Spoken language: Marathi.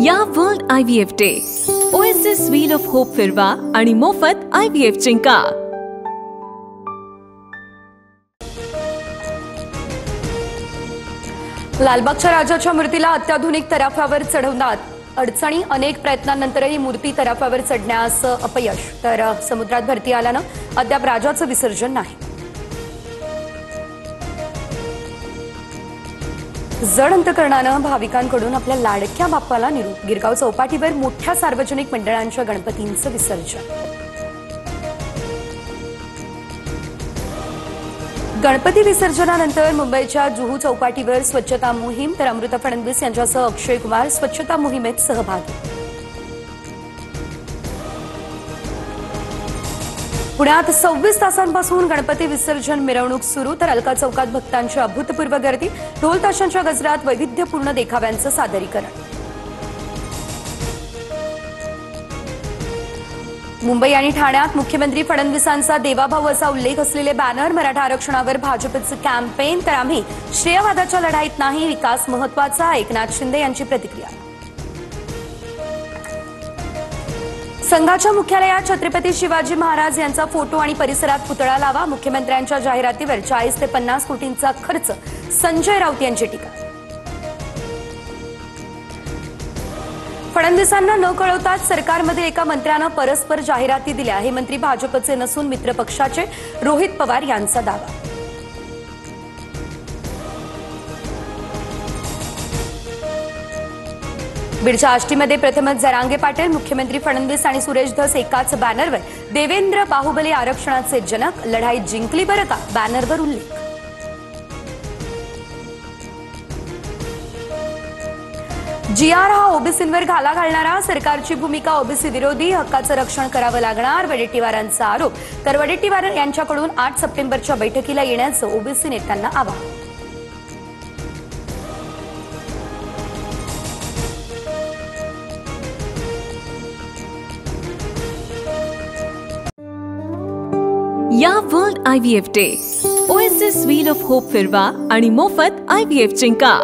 या world IVF day oasis wheel of hope फिरवा आणि मोफत IVF जिंका। लालबागच्या राजाच्या मूर्तीला अत्याधुनिक तराफ्यावर चढवण्यात अडचणी, अनेक प्रयत्नांनंतरही मूर्ती तराफ्यावर चढण्यास अपयश, तर समुद्रात भरती आल्यानं अद्याप राजाचं विसर्जन नाही। जड अंतकरणानं भाविकांकडून आपल्या लाडक्या बाप्पाला निरोप। गिरगाव चौपाटीवर मोठ्या सार्वजनिक मंडळांच्या गणपतींचं विसर्जन। गणपती विसर्जनानंतर मुंबईच्या जुहू चौपाटीवर स्वच्छता मोहीम, तर अमृता फडणवीस यांच्यासह अक्षय कुमार स्वच्छता मोहिमेत सहभागी। पुण्यात 26 तासांपासून गणपती विसर्जन मिरवणूक सुरू, तर अलका चौकात भक्तांची अभूतपूर्व गर्दी, ढोल ताशांच्या गजरात वैविध्यपूर्ण देखाव्यांचं सादरीकरण। मुंबई आणि ठाण्यात मुख्यमंत्री फडणवीसांचा देवाभाऊ असा उल्लेख असलेले बॅनर, मराठा आरक्षणावर भाजपचं कॅम्पेन, तर आम्ही श्रेयवादाच्या लढाईत नाही, विकास महत्वाचा, एकनाथ शिंदे यांची प्रतिक्रिया। संघाच्या मुख्यालयात छत्रपती शिवाजी महाराज यांचा फोटो आणि परिसरात पुतळा लावा, मुख्यमंत्र्यांच्या जाहिरातीवर 40 ते 50 कोटींचा खर्च, संजय राऊत यांची टीका। फडणवीसांना न कळवताच सरकारमध्ये एका मंत्र्यानं परस्पर जाहिराती दिल्या, हे मंत्री भाजपचे नसून मित्र पक्षाचे, रोहित पवार यांचा दावा। बीडच्या आष्टीमध्ये प्रथमच जरांगे पाटील, मुख्यमंत्री फडणवीस आणि सुरेश धस एकाच बॅनरवर, देवेंद्र बाहुबली आरक्षणाचे जनक, लढाई जिंकली बरं का, बॅनरवर उल्लेख। GR हा ओबीसींवर घाला घालणारा, सरकारची भूमिका ओबीसी विरोधी, हक्काचं रक्षण करावं लागणार, वडेट्टीवारांचा आरोप, तर वडेट्टीवार यांच्याकडून 8 सप्टेंबरच्या बैठकीला येण्याचं ओबीसी नेत्यांना आवाहन। या world IVF day oasis wheel of hope फिरवा आणि मोफत IVF जिंका।